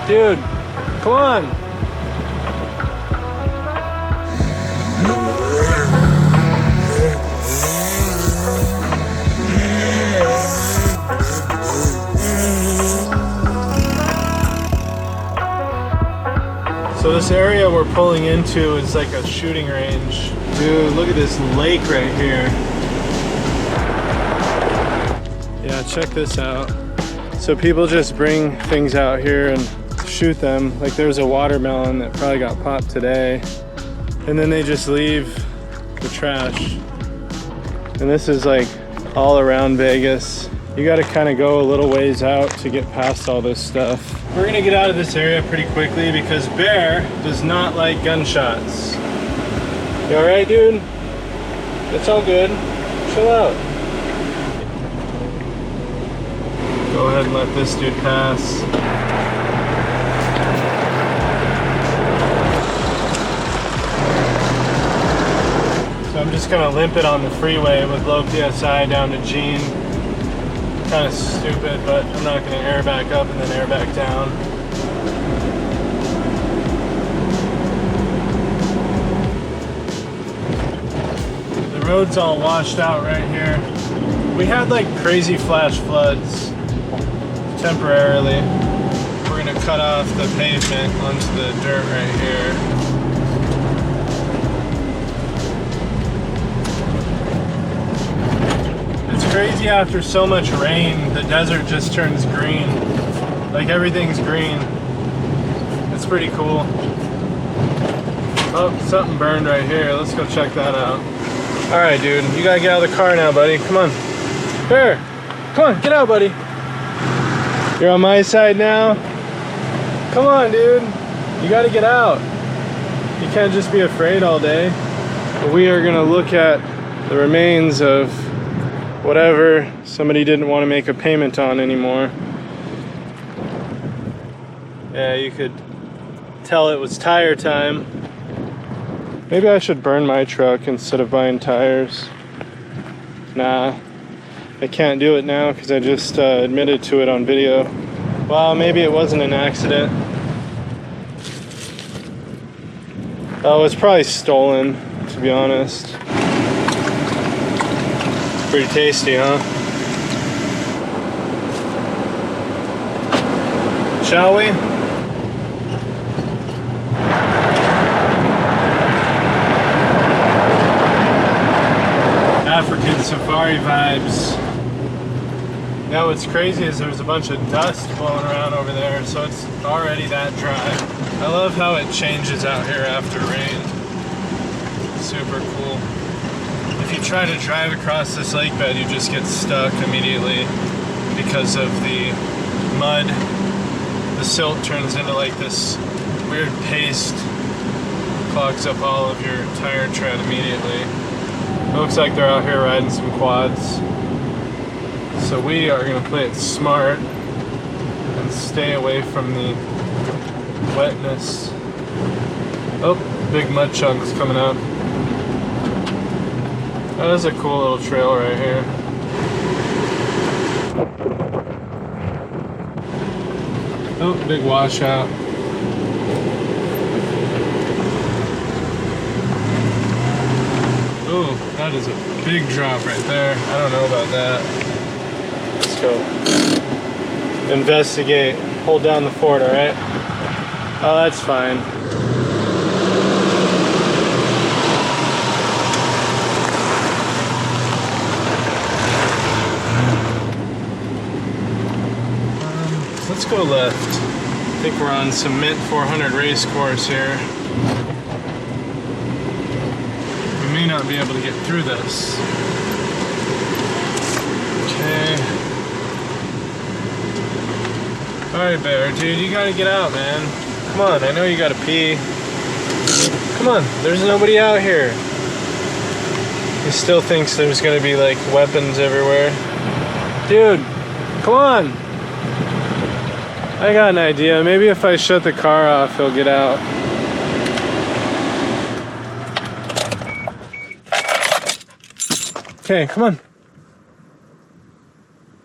Dude, come on. So this area we're pulling into is like a shooting range. Dude, look at this lake right here. Yeah, check this out. So people just bring things out here and shoot them. Like there's a watermelon that probably got popped today. And then they just leave the trash. And this is like all around Vegas. You gotta kind of go a little ways out to get past all this stuff. We're gonna get out of this area pretty quickly because Bear does not like gunshots. You all right, dude? It's all good. Chill out. Go ahead and let this dude pass. So I'm just gonna limp it on the freeway with low PSI down to Gene. Kind of stupid, but I'm not gonna air back up and then air back down. The road's all washed out right here. We had like crazy flash floods temporarily. We're gonna cut off the pavement onto the dirt right here. It's crazy after so much rain, the desert just turns green. Like everything's green. It's pretty cool. Oh, something burned right here. Let's go check that out. All right, dude, you gotta get out of the car now, buddy. Come on. Bear, come on, get out, buddy. You're on my side now. Come on, dude. You gotta get out. You can't just be afraid all day. But we are gonna look at the remains of whatever somebody didn't want to make a payment on anymore. Yeah, you could tell it was tire time. Maybe I should burn my truck instead of buying tires. Nah, I can't do it now because I just admitted to it on video. Well, maybe it wasn't an accident. Oh, it's probably stolen, to be honest. Pretty tasty, huh? Shall we? African safari vibes. Now what's crazy is there's a bunch of dust blowing around over there, so it's already that dry. I love how it changes out here after rain. Super cool. If you try to drive across this lake bed, you just get stuck immediately because of the mud. The silt turns into like this weird paste, clogs up all of your tire tread immediately. It looks like they're out here riding some quads. So we are gonna play it smart and stay away from the wetness. Oh, big mud chunks coming up. That is a cool little trail right here. Oh, big washout. Oh, that is a big drop right there. I don't know about that. Let's go investigate. Hold down the fort, all right? Oh, that's fine. Let's go left. I think we're on some Mint 400 race course here. We may not be able to get through this. Okay. Alright, Bear, dude, you gotta get out, man. Come on, I know you gotta pee. Come on, there's nobody out here. He still thinks there's gonna be like weapons everywhere. Dude, come on. I got an idea. Maybe if I shut the car off, he'll get out. Okay, come on.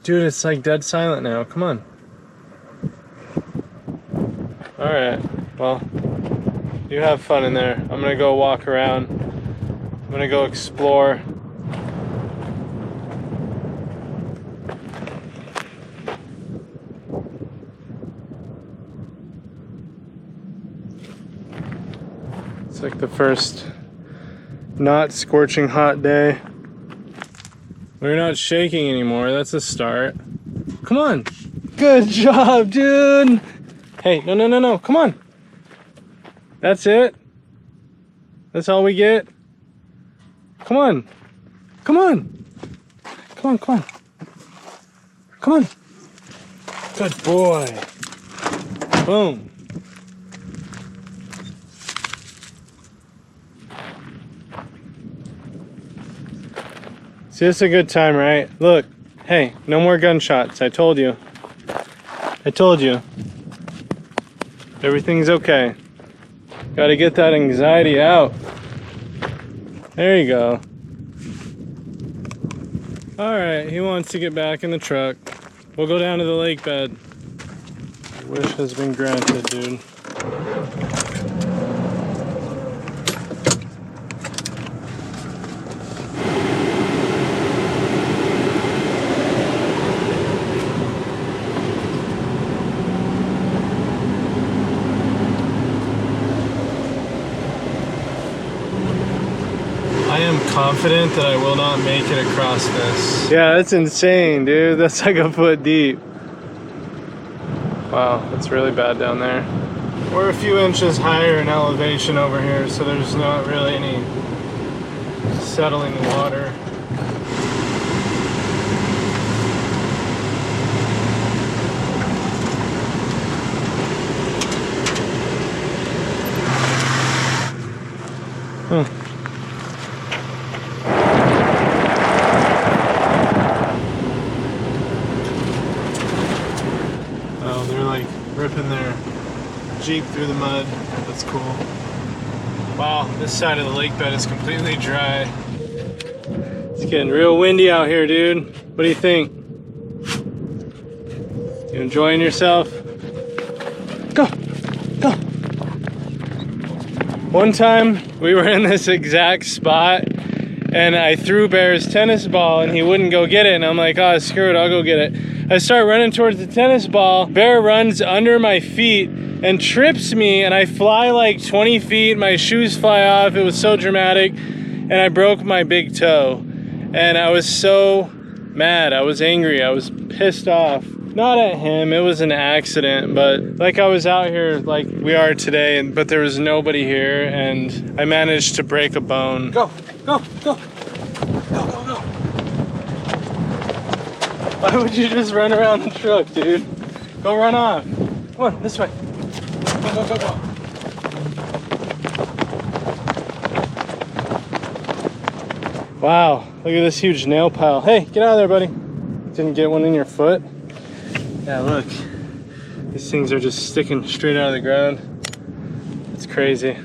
Dude, it's like dead silent now. Come on. All right, well, you have fun in there. I'm gonna go walk around. I'm gonna go explore. It's like the first not scorching hot day. We're not shaking anymore. That's a start. Come on. Good job, dude. Hey, no, no, no, no. Come on. That's it. That's all we get. Come on. Come on. Come on, come on. Come on. Good boy. Boom. See, it's a good time, right? Look, hey, no more gunshots. I told you. I told you. Everything's okay. Gotta get that anxiety out. There you go. All right, he wants to get back in the truck. We'll go down to the lake bed. Wish has been granted, dude. I am confident that I will not make it across this. Yeah, that's insane, dude. That's like a foot deep. Wow, that's really bad down there. We're a few inches higher in elevation over here, so there's not really any settling water. Huh. Oh, they're like ripping their Jeep through the mud. That's cool. Wow, this side of the lake bed is completely dry. It's getting real windy out here, dude. What do you think? You enjoying yourself? Go, go. One time we were in this exact spot and I threw Bear's tennis ball and he wouldn't go get it. And I'm like, oh, screw it, I'll go get it. I start running towards the tennis ball. Bear runs under my feet and trips me and I fly like 20 feet. My shoes fly off. It was so dramatic. And I broke my big toe. And I was so mad. I was angry. I was pissed off. Not at him. It was an accident. But like I was out here like we are today, but there was nobody here. And I managed to break a bone. Go, go, go. Go, go, go. Why would you just run around the truck, dude? Go run off. Come on, this way. Go, go, go, go. Wow, look at this huge nail pile. Hey, get out of there, buddy. Didn't get one in your foot? Yeah, look. These things are just sticking straight out of the ground. It's crazy.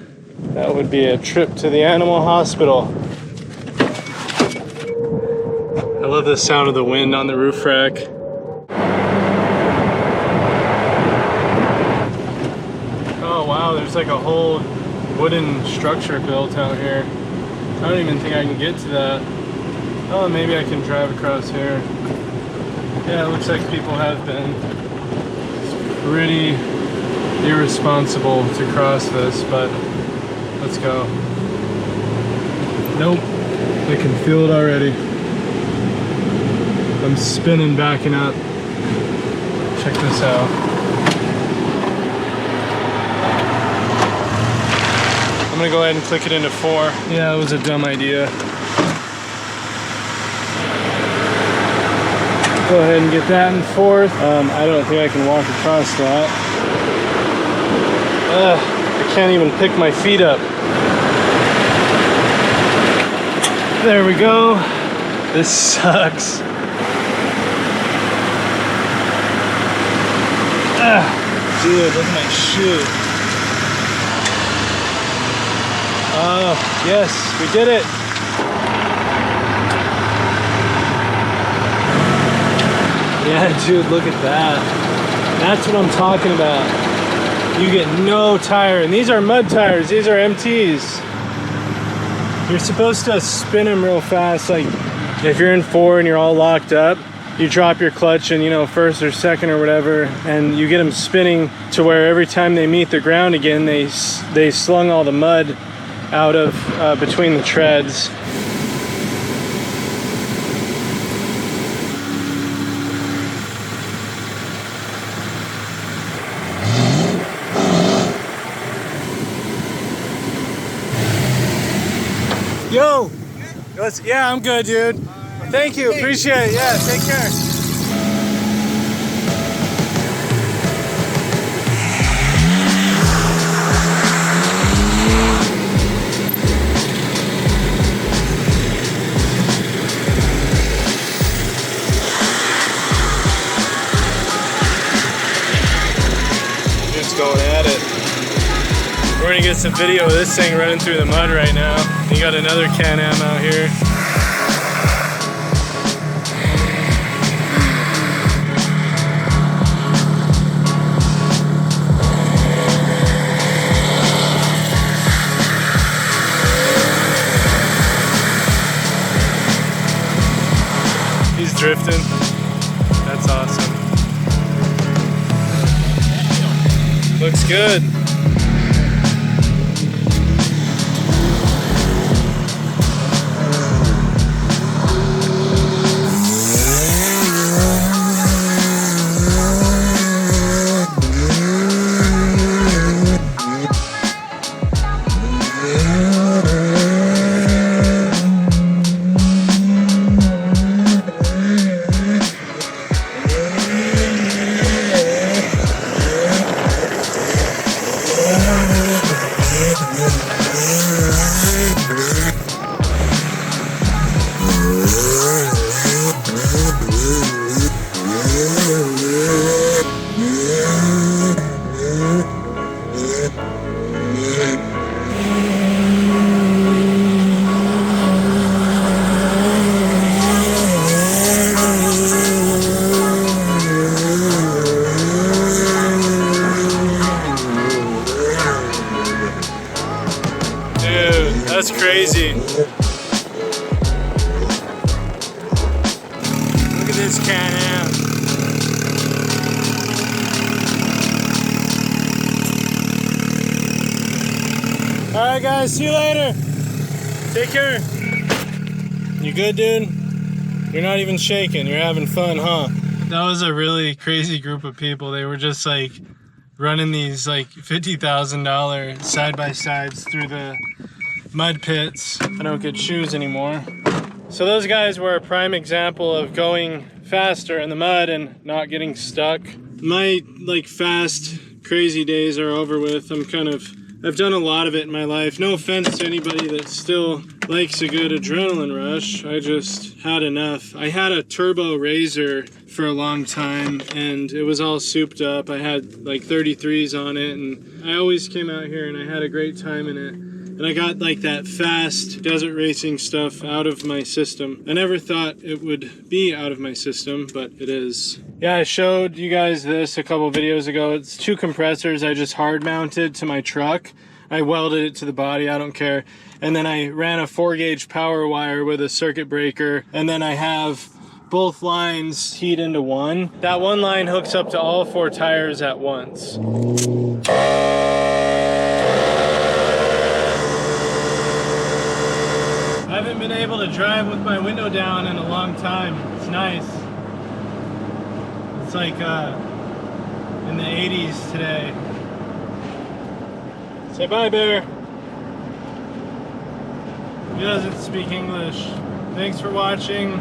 That would be a trip to the animal hospital. I love the sound of the wind on the roof rack. Oh wow, there's like a whole wooden structure built out here. I don't even think I can get to that. Oh, maybe I can drive across here. Yeah, it looks like people have been. It's pretty irresponsible to cross this, but let's go. Nope, I can feel it already. I'm spinning, backing up. Check this out. I'm gonna go ahead and click it into 4. Yeah, it was a dumb idea. Go ahead and get that in 4th. I don't think I can walk across that. I can't even pick my feet up. There we go. This sucks. Dude, look at my shoe. Oh, yes, we did it. Yeah, dude, look at that. That's what I'm talking about. you get no tire. And these are mud tires, these are MTs. You're supposed to spin them real fast. Like if you're in 4 and you're all locked up, you drop your clutch in, you know, first or second or whatever, and you get them spinning to where every time they meet the ground again, they slung all the mud out of between the treads. Yo! Yeah, I'm good, dude. Thank you, appreciate it. Yeah, take care. Just going at it. We're gonna get some video of this thing running through the mud right now. You got another Can-Am out here. He's drifting. That's awesome. Looks good. That's crazy. Look at this Can-Am. Alright guys, see you later. Take care. You good, dude? You're not even shaking. You're having fun, huh? That was a really crazy group of people. They were just like running these like $50,000 side-by-sides through the mud pits. I don't get shoes anymore. So those guys were a prime example of going faster in the mud and not getting stuck. My like fast, crazy days are over with. I've done a lot of it in my life. No offense to anybody that still likes a good adrenaline rush. I just had enough. I had a turbo Razor for a long time and it was all souped up. I had like 33s on it and I always came out here and I had a great time in it. And I got like that fast desert racing stuff out of my system. I never thought it would be out of my system, but it is. Yeah, I showed you guys this a couple videos ago. It's 2 compressors I just hard mounted to my truck. I welded it to the body, I don't care. And then I ran a 4-gauge power wire with a circuit breaker. And then I have both lines keyed into one. That one line hooks up to all 4 tires at once. I haven't been able to drive with my window down in a long time. It's nice. It's like in the 80s today. Say bye, Bear. He doesn't speak English. Thanks for watching.